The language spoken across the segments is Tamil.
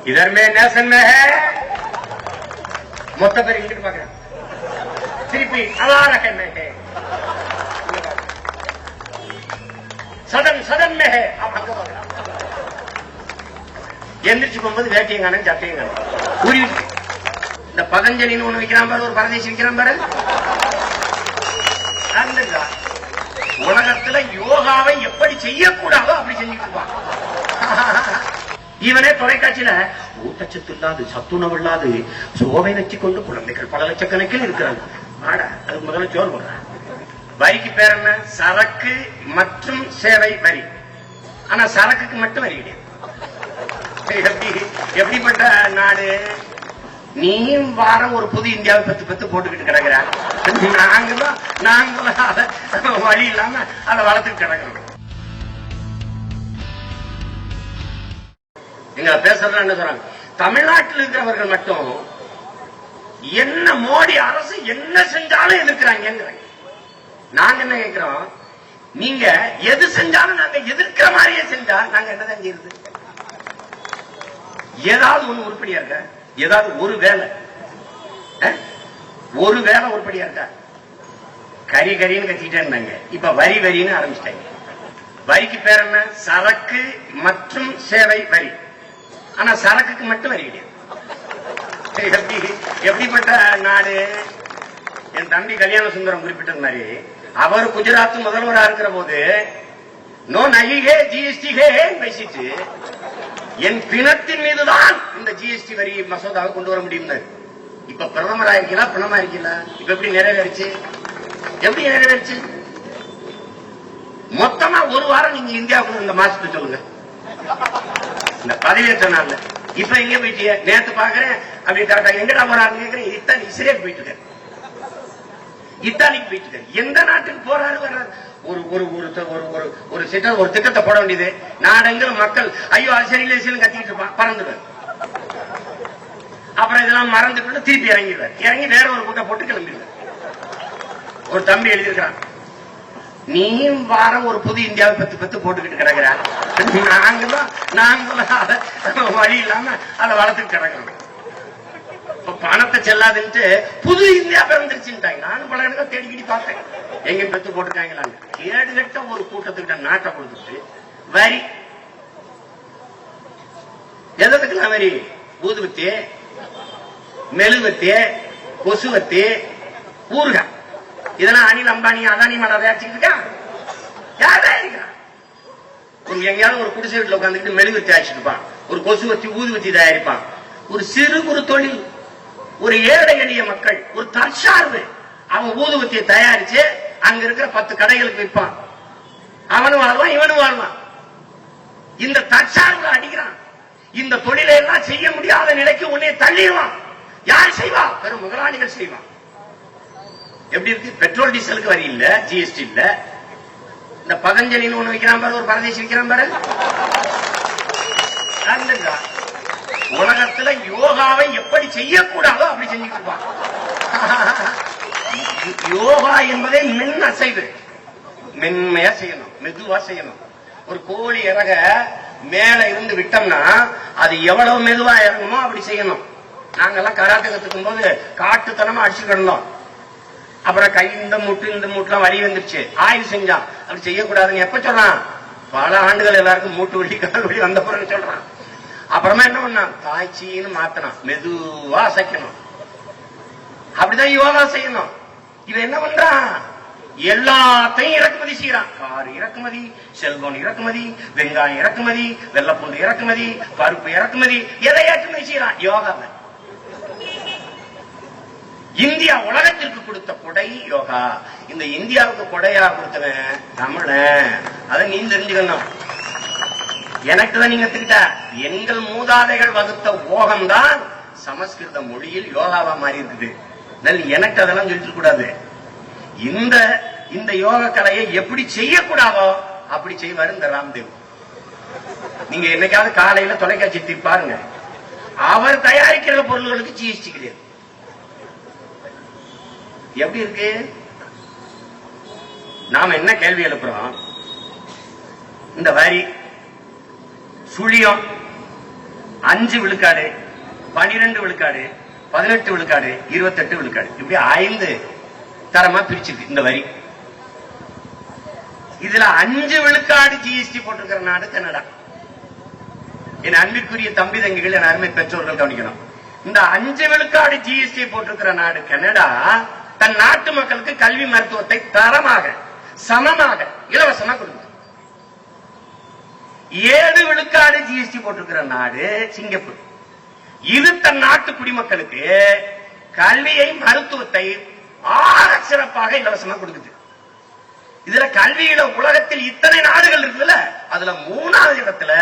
इधर में नेशन में है மொத்த பேர் இங்கிட்டு பாக்குறேன் திருப்பி அலாரக में है सदन सदन में है आप அங்க பாக்குறேன் எந்திரிச்சு போகும்போது வேட்டையும் காணும் சட்டையும் காணும் உருவிட்டு இந்த பதஞ்சலின்னு ஒண்ணு வைக்கிறான் பாரு ஒரு பரதேசி வைக்கிறான் பாரு உலகத்துல யோகாவை எப்படி செய்யக்கூடாதோ அப்படி செஞ்சுட்டு இருப்பான் இவனே தொலைக்காட்சியில ஊட்டச்சத்து இல்லாது சத்துணவு இல்லாது சோவை வச்சு கொண்டு குழந்தைகள் பல லட்சக்கணக்கில் இருக்கிறாங்க அதுக்கு முதல்ல சோறு போடுறான் வரிக்கு பேர் என்ன சரக்கு மற்றும் சேவை வரி ஆனா சரக்குக்கு மட்டும் வரி கிடையாது எப்படிப்பட்ட நாடு நீயும் வாரம் ஒரு புது இந்தியாவை பத்து போட்டுக்கிட்டு கிடக்குற நாங்களும் வழி இல்லாம அதை வளர்த்துட்டு கிடக்கிறோம் எங்க பேசுறதா என்ன சொல்றாங்க தமிழ்நாட்டில் இருக்கிறவர்கள் மட்டும் என்ன மோடி அரசு என்ன செஞ்சாலும் எதிர்க்கிறாங்க நாங்க என்ன கேட்கிறோம் நீங்க எது செஞ்சாலும் நாங்க எதிர்க்கிற மாதிரியே செஞ்சா நாங்க என்னதான் செய்யுது ஏதாவது ஒண்ணு உருப்படியா இருக்க ஏதாவது ஒரு வேலை உருப்படியா இருக்கா கரின்னு கத்திட்டே இருந்தாங்க இப்ப வரின்னு ஆரம்பிச்சிட்டாங்க வரிக்கு பேர் என்ன சரக்கு மற்றும் சேவை வரி ஆனா சரக்குக்கு மட்டும் வரி கிடையாது எப்படிப்பட்ட நாடு என் தம்பி கல்யாண சுந்தரம் குறிப்பிட்ட மாதிரி அவர் குஜராத் முதல்வரா இருக்கிற போது நோ நகிகே ஜிஎஸ்டி பேசிட்டு என் பிணத்தின் மீதுதான் இந்த ஜிஎஸ்டி வரி மசோதாவை கொண்டு வர முடியும் இப்ப பிரதமரா இருக்கீங்களா பிணமா இருக்கீங்களா இப்ப எப்படி நிறைவேறிச்சு மொத்தமா ஒரு வாரம் நீங்க இந்தியாவுக்கு இந்த மாசத்துக்கு சொல்லுங்க இந்த பதவியேற்ற நாள்ல இப்ப எங்க போயிட்டீங்க நேத்து பாக்குறேன் அப்படி கரெக்டா எங்கடா போறாருன்னு கேக்குறேன் இத்தாலி இஸ்ரேல் போயிட்டு இருக்காரு இத்தாலிக்கு போயிட்டு இருக்காரு எந்த நாட்டுக்கு போறாரு வர்றாரு ஒரு திட்டத்தை போட வேண்டியது நாடெங்கிலும் மக்கள் ஐயோ அது சரியில்லை கத்திக்கிட்டு இருப்பான் பறந்துடுவார் அப்புறம் இதெல்லாம் மறந்துட்டு திருப்பி இறங்கி வேற ஒரு கூட்டம் போட்டு கிளம்பிடுவார் ஒரு தம்பி எழுதியிருக்கிறான் நீயும் வாரம் ஒரு புது இந்தியாவை பத்து போட்டுக்கிட்டு கிடக்குற நாங்களும் வழி இல்லாம அதை வளர்த்துட்டு கிடக்குறோம் இப்ப பணத்தை செல்லாதுன்ட்டு புது இந்தியா பிறந்துருச்சுட்டாங்க நானும் பல இடத்துல தேடிக்கிட்டு பார்த்தேன் எங்க பெத்து போட்டிருக்காங்களான்னு கேடுகட்ட ஒரு கூட்டத்துக்கிட்ட நாட்டை கொடுத்துட்டு வரி எதுக்குலாம் வரி ஊதுவத்தி மெழுவத்தி கொசுவத்தி ஊறுகாய் இதெல்லாம் அனில் அம்பானி அதானி மேல வேச்சிட்டு இருக்கான் யாரா இருக்கிறான் எங்கேயாவது ஒரு குடிசை வீட்டுல உட்காந்துக்கிட்டு மெழுகுவத்தி ஆயிடுச்சுப்பான் ஒரு கொசுவத்தி ஊதுவத்தி தயாரிப்பான் ஒரு சிறு குறு தொழில் ஒரு ஏழை எளிய மக்கள் ஒரு தற்சார்பு அவன் ஊதுவத்தியை தயாரிச்சு அங்க இருக்கிற 10 கடைகளுக்கு விற்பான் அவனும் வாழ்வான் இவனும் வாழ்வான் இந்த தற்சார்பு அடிக்கிறான் இந்த தொழிலை எல்லாம் செய்ய முடியாத நிலைக்கு உன்னை தள்ளிடுவான் யார் செய்வா பெரும் முதலாளிகள் செய்வான் எப்படி இருக்கு பெட்ரோல் டீசலுக்கு வரி இல்ல ஜிஎஸ்டி இல்ல இந்த பதஞ்சலின்னு ஒண்ணு வைக்கிறான் பாரு ஒரு பரதேசி வைக்கிறான் பாரு உலகத்துல யோகாவை எப்படி செய்யக்கூடாதோ அப்படி செஞ்சுட்டு இருப்பான் யோகா என்பதை மென் அசைவு மென்மையா செய்யணும் மெதுவா செய்யணும் ஒரு கோழி இறக மேல இருந்து விட்டோம்னா அது எவ்வளவு மெதுவா இறங்குமோ அப்படி செய்யணும் நாங்கெல்லாம் கராத்தே கத்துக்கும் போது காட்டுத்தனமா அடிச்சு கிடந்தோம் அப்புறம் கை இந்த மூட்டுலாம் வலி வந்துருச்சு ஆய்வு செஞ்சான் அப்படி செய்யக்கூடாதுன்னு எப்ப சொல்றான் பல ஆண்டுகள் எல்லாருக்கும் மூட்டு வலி கால் வலி வந்த பிறகு சொல்றான் அப்புறமா என்ன பண்ணான் தாய்ச்சின்னு மாத்தணும் மெதுவா அசைக்கணும் அப்படிதான் யோகா செய்யணும் இவன் என்ன பண்றான் எல்லாத்தையும் இறக்குமதி செய்யறான் கார் இறக்குமதி செல்போன் இறக்குமதி வெங்காயம் இறக்குமதி வெள்ளப்பூண்டு இறக்குமதி பருப்பு இறக்குமதி எதை ஏற்றுமதி செய்யறான் யோகாவை இந்தியா உலகத்திற்கு கொடுத்த கொடை யோகா இந்த இந்தியாவுக்கு கொடையா கொடுத்தவன் தமிழன் அதை நீ தெரிஞ்சுக்கணும் எனக்கு தான் நீங்க கத்துக்கிட்ட எங்கள் மூதாதைகள் வகுத்த ஓகம் தான் சமஸ்கிருத மொழியில் யோகாவா மாறி இருக்குது எனக்கு அதெல்லாம் சொல்லிட்டு கூடாது இந்த யோக கலையை எப்படி செய்யக்கூடாதோ அப்படி செய்வாரு இந்த ராம்தேவ் நீங்க என்னைக்காவது காலையில தொலைக்காட்சி பாருங்க அவர் தயாரிக்கிற பொருள்களுக்கு ஜிஎஸ்டி கிடையாது எப்படி இருக்கு நாம என்ன கேள்வி எழுப்புறோம் இந்த வரி சுழியம் 5 விழுக்காடு, 12 விழுக்காடு, 18 விழுக்காடு, 28 விழுக்காடு, இப்படி 5 தரமா பிரிச்சிருக்கு இந்த வரி. இதுல 5 விழுக்காடு ஜிஎஸ்டி போட்டிருக்கிற நாடு கனடா. என் அன்பிற்குரிய தம்பி தங்கிகள், என் அருமை பெற்றோர்கள் கவனிக்கணும். இந்த 5 விழுக்காடு ஜிஎஸ்டி போட்டிருக்கிற நாடு கனடா தன் நாட்டு மக்களுக்கு கல்வி மருத்துவத்தை தரமாக, சமமாக, இலவசமா கொடுக்குது. 7 விழுக்காடு ஜிஎஸ்டி போட்டிருக்கிற நாடு சிங்கப்பூர். இது தன் நாட்டு குடிமக்களுக்கு கல்வியை, மருத்துவத்தை ஆக சிறப்பாக இலவசமா கொடுக்குது. இதுல கல்வியில உலகத்தில் இத்தனை நாடுகள் இருக்குல்ல, அதுல 3வது இடத்துல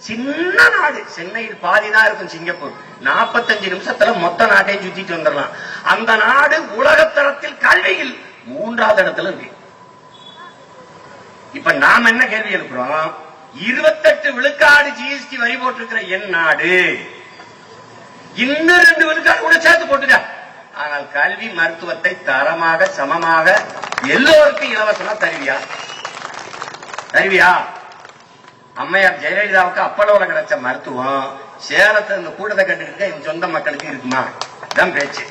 சின்ன நாடு, சென்னையில் பாதிதான் இருக்கும் சிங்கப்பூர். 45 நிமிஷத்துல மொத்த நாட்டையும் சுத்திட்டு வந்துடலாம். அந்த நாடு உலகத்தரத்தில் கல்வியில் 3வது இடத்துல இருக்கு. இப்ப நாம என்ன கேள்வி எழுப்புறோம்? 28 விழுக்காடு ஜிஎஸ்டி வரி போட்டிருக்கிற என் நாடு இன்னும் 2 விழுக்காடு கூட சேர்த்து போட்டுக்க. ஆனால் கல்வி, மருத்துவத்தை தரமாக, சமமாக எல்லோருக்கும் இலவசமா தருவியா? தருவியா? அம்மையார் ஜெயலலிதாவுக்கு அப்பளவுல கிடைச்ச மருத்துவம் சேலத்துல இந்த கூட்டத்தை கட்டுக்கிட்டு என் சொந்த மக்களுக்கு இருக்குமா? தான் பேச்சு.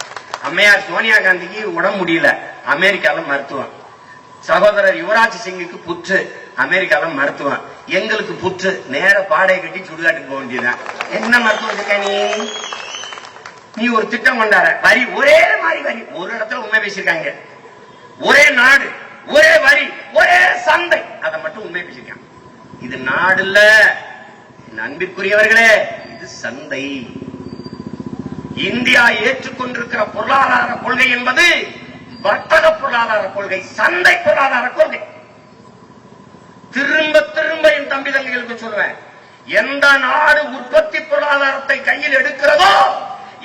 அம்மையார் சோனியா காந்திக்கு உடம்பு முடியல, அமெரிக்கால மருத்துவம். சகோதரர் யுவராஜ் சிங்குக்கு புற்று, அமெரிக்கால மருத்துவம். எங்களுக்கு புற்று, நேர பாடையை கட்டி சுடுகாட்டுக்கு போக வேண்டியதுதான். என்ன மருத்துவம் இருக்க நீ ஒரு திட்டம் கொண்டாட, வரி ஒரே மாதிரி வரி. ஒரு இடத்துல உண்மை பேசியிருக்காங்க, ஒரே நாடு, ஒரே வரி, ஒரே சந்தை, அதை மட்டும் உண்மை பேசியிருக்காங்க. இது நாடு இல்ல அன்பிற்குரியவர்களே, இது சந்தை. இந்தியா ஏற்றுக்கொண்டிருக்கிற பொருளாதார கொள்கை என்பது வர்த்தக பொருளாதார கொள்கை, சந்தை பொருளாதார கொள்கை. திரும்ப திரும்ப என் தம்பி தங்கைகளுக்கு சொல்லுவேன், எந்த நாடு உற்பத்தி பொருளாதாரத்தை கையில் எடுக்கிறதோ,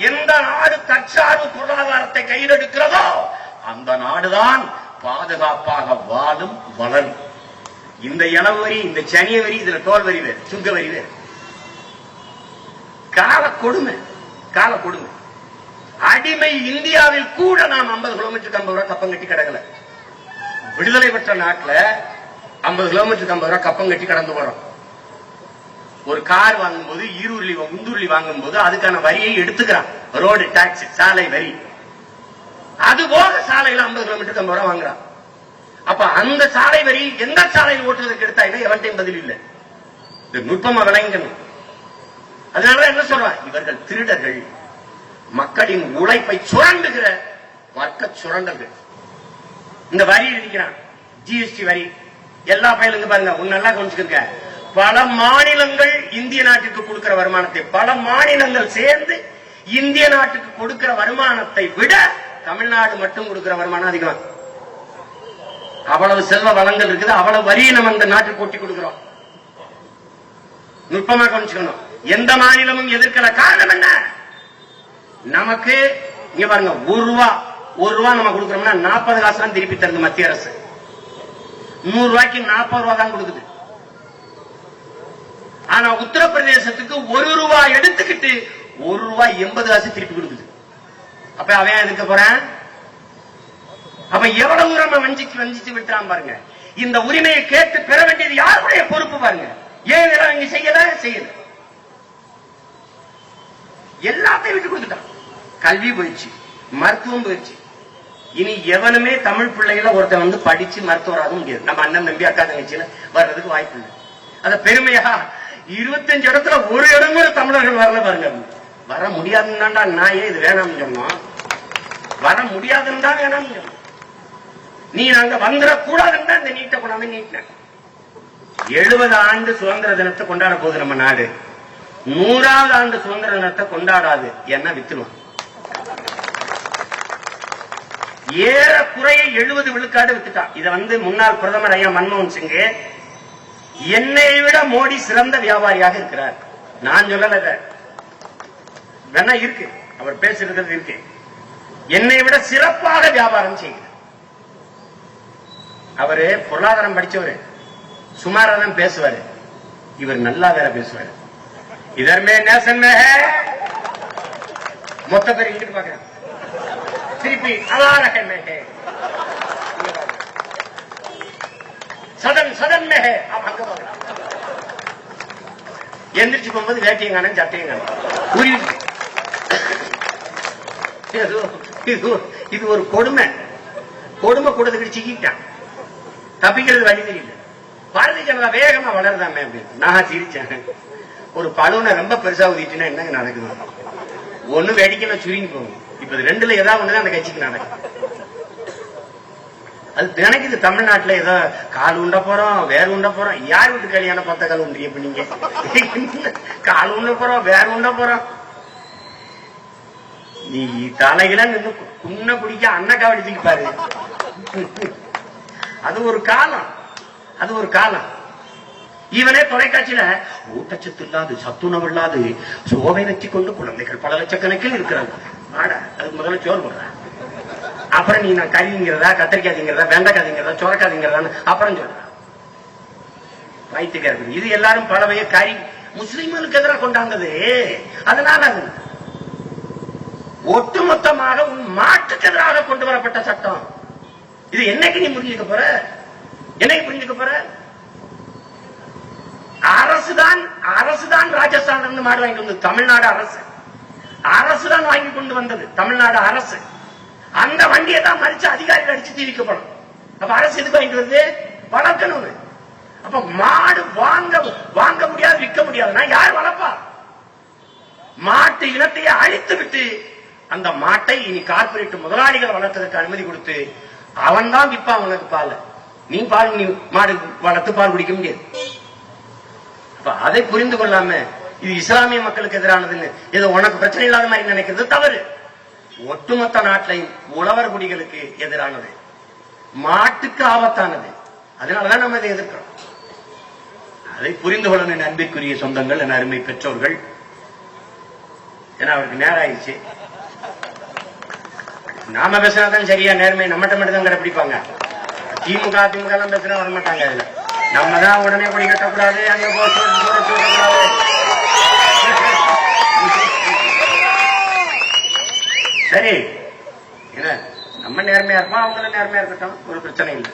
எந்த நாடு தற்சார்பு பொருளாதாரத்தை கையில் எடுக்கிறதோ, அந்த நாடுதான் பாதுகாப்பாக வாழும், வளரும். இந்த இளவு வரி, இந்த சனிய வரி, இதுல டோல் வரி வேறு, சுங்க வரி வேறு. கால கொடுமை, கால கொடுமை. அடிமை இந்தியாவில் கூட நாம் 50 கிலோமீட்டருக்கு 50 ரூபாய் கப்பம் கட்டி கிடக்கல. விடுதலை பெற்ற நாட்டில் 50 கிலோமீட்டருக்கு 50 ரூபாய் கப்பம் கட்டி கடந்து போறோம். ஒரு கார் வாங்கும்போது, ஈருள்ளி முந்துருளி வாங்கும்போது அதுக்கான வரியை எடுத்துக்கிறான். ரோடு டாக்ஸ், சாலை வரி. அது போக சாலையில 50 கிலோமீட்டருக்கு 50 ரூபாய் வாங்குறான். அப்ப அந்த சாலை வரி எந்த சாலையில் ஓட்டுறதுக்கு எடுத்தா எவன்டையும் பதில் இல்லை. நுட்பமா விளங்கணும். அதனால என்ன சொல்றான்? இவர்கள் திருடர்கள், மக்களின் உழைப்பை சுரண்டுகிற வர்க்க சுரண்டர்கள். இந்த வரி இருக்கிறான், ஜிஎஸ்டி வரி. எல்லா பயிலுங்க பாருங்க, நல்லா கவனிச்சுக்க. பல மாநிலங்கள் இந்திய நாட்டுக்கு கொடுக்கிற வருமானத்தை, பல மாநிலங்கள் சேர்ந்து இந்திய நாட்டுக்கு கொடுக்கிற வருமானத்தை விட தமிழ்நாடு மட்டும் கொடுக்கிற வருமானம் அதிகம். அவ்வளவு செல்வ வளங்கள் இருக்குது, அவ்வளவு வரியை நம்ம இந்த நாட்டுக்கு கொட்டி கொடுக்கிறோம். நுட்பமா கவனிச்சுக்கணும். எந்த மாநிலமும் எதிர்க்கிற காரணம் என்ன? நமக்கு இங்க பாருங்க, ஒரு ரூபா நம்ம கொடுக்கிறோம்னா 40 காசு தான் திருப்பி தருது மத்திய அரசு. 100 ரூபாய்க்கு 40 ரூபாய் தான் கொடுக்குது. ஆனா உத்தரப்பிரதேசத்துக்கு 1 ரூபாய் எடுத்துக்கிட்டு 1 ரூபாய் 80 காசு திருப்பி கொடுக்குது. அப்ப அவன் எதுக்கு போறான்? அப்ப எவ்வளவு தூரம் வஞ்சிச்சு விட்டுறான் பாருங்க. இந்த உரிமையை கேட்டு பெற வேண்டியது யாருடைய பொறுப்பு பாருங்க. ஏன் இதெல்லாம் இங்க செய்யல? எல்லாத்தையும் விட்டு கொடுத்துட்டான். கல்வி போயிடுச்சு, மருத்துவம் போயிடுச்சு. இனி எவனுமே தமிழ் பிள்ளைகளை ஒருத்தன் வந்து படிச்சு மருத்துவராக முடியாது. நம்ம அண்ணன் தம்பி அக்கா தங்கச்சியில வர்றதுக்கு வாய்ப்பு இல்லை. அத பெருமையா 25 இடத்துல ஒரு இடம் கூட தமிழர்கள் வரல பாருங்க. வர முடியாதுன்னா நான் ஏன் இது வேணாம்னு சொன்னோம்? வர முடியாதுன்னு தான் வேணாம்னு சொன்னோம். நீ நாங்க வந்துடக்கூடாதுன்னு இந்த நீட்டை கொண்டாந்து நீட்டின. 70 ஆண்டு சுதந்திர தினத்தை கொண்டாட போகுது நம்ம நாடு. 100வது ஆண்டு சுதந்திர தினத்தை கொண்டாடாது, என்ன வித்துருவோம். ஏறக்குறைய 70 விழுக்காடு வித்துட்டான். இதை முன்னாள் பிரதமர் ஐயா மன்மோகன் சிங், என்னை விட மோடி சிறந்த வியாபாரியாக இருக்கிறார். நான் சொல்லல, வேணா இருக்கு, அவர் பேசுறது இருக்கு. என்னை விட சிறப்பாக வியாபாரம் செய்கிறார். அவரு பொருளாதாரம் படிச்சவரு, சுமாரா தான் பேசுவாரு. இவர் நல்லா வேற பேசுவாரு. இதர்மே நேசன் மொத்த பேர் இங்கிட்டு பாக்குறேன், திருப்பி அலாரக சதன் சதன் மே அங்க பாக்குறேன். எந்திரிச்சு போகும்போது வேட்டையும் காணும் சட்டையும் காணும். இது ஒரு கொடுமை. கொடுமை கூடத்துக்கு சிக்கிட்டான். தப்பிக்கிறது வழி தெரியல. பாரதிய ஜனதா வேகமா வளருதாமே அப்படின்னு நான் சிரிச்சேன். ஒரு பழுவனை ரொம்ப பெருசா ஊதிட்டுன்னா என்னங்க நடக்குது? ஒண்ணு வேடிக்கையில சுருங்கி போகும். இப்ப ரெண்டுல ஏதாவது ஒண்ணுதான் அந்த கட்சிக்கு நடக்கும். அது நினைக்குது தமிழ்நாட்டுல ஏதோ கால் உண்ட போறோம், வேறு உண்ட போறோம். யார் வீட்டு கல்யாணம் பத்த கால் உண்டு? இப்ப நீங்க கால் உண்ட போறோம், வேறு உண்ட போறோம். நீ தலைகளை நின்று குன்ன குடிக்க அன்னக்காவடி தூக்கி பாரு. அது ஒரு காலம், அது ஒரு காலம். இவனே தொலைக்காட்சியில ஊட்டச்சத்து இல்லாது, சத்துணவு இல்லாது சோவை வச்சு கொண்டு குழந்தைகள் பல லட்சக்கணக்கில் இருக்கிறாங்க. அதுக்கு முதல்ல சோறு போடுற, அப்புறம் நீ நான் கறிங்கிறதா, கத்திரிக்காய்ங்கிறதா, வெண்டைக்காய்ங்கிறதா, சுரக்காய்ங்கிறதான்னு அப்புறம் சொல்ற. வயிற்றுக்கு இது எல்லாரும் பலவைய கறி முஸ்லிம்களுக்கு எதிராக கொண்டாந்தது. அதனால அது ஒட்டுமொத்தமாக உன் மாட்டுக்கு எதிராக கொண்டு வரப்பட்ட சட்டம். இது என்னைக்கு நீ புரிஞ்சுக்க போற? என்னைக்கு புரிஞ்சுக்க போற? அரசுதான் ராஜஸ்தான் இருந்து மாடு வாங்கிட்டு வந்தது. தமிழ்நாடு அரசுதான் வாங்கி கொண்டு வந்தது. தமிழ்நாடு அரசு அந்த வண்டியை தான் மறிச்சு அதிகாரிகள் அடிச்சு தீவிக்கப்படும். அப்ப அரசு எதுக்கு வாங்கிட்டு வருது? வளர்க்கணும். அப்ப மாடு வாங்க முடியாது, விற்க முடியாதுன்னா யார் வளர்ப்பா? மாட்டு இனத்தையே அழித்து விட்டு அந்த மாட்டை இனி கார்பரேட் முதலாளிகள் வளர்த்ததற்கு அனுமதி கொடுத்து அவன் தான் விற்பான் உனக்கு பால். நீ மாடு வளர்த்து பால் குடிக்க முடியாது. அதை புரிந்து கொள்ளாம இது இஸ்லாமிய மக்களுக்கு எதிரானதுன்னு ஏதோ உனக்கு பிரச்சனை இல்லாத மாதிரி நினைக்கிறது தவறு. ஒட்டுமொத்த நாட்டிலையும் உழவர் குடிகளுக்கு எதிரானது, மாட்டுக்கு ஆபத்தானது. அதனாலதான் நம்ம இதை எதிர்க்கிறோம். அதை புரிந்து கொள்ளணும் என் அன்பிற்குரிய சொந்தங்கள், என் அருமை பெற்றோர்கள். ஏன்னா அவருக்கு நேரம் ஆயிடுச்சு. நாம பேசினாதான் சரியா நேர்மை நம்மகிட்ட மட்டும் தான் கடைபிடிப்பாங்க. திமுக எல்லாம் பேசினா வரமாட்டாங்க. அதுல நம்ம தான் உடனே கொடி கட்டக்கூடாது, அங்க கூடாது. சரி, என்ன நம்ம நேர்மையா இருப்போம், அவங்களும் நேர்மையா இருக்கட்டும், ஒரு பிரச்சனை இல்லை.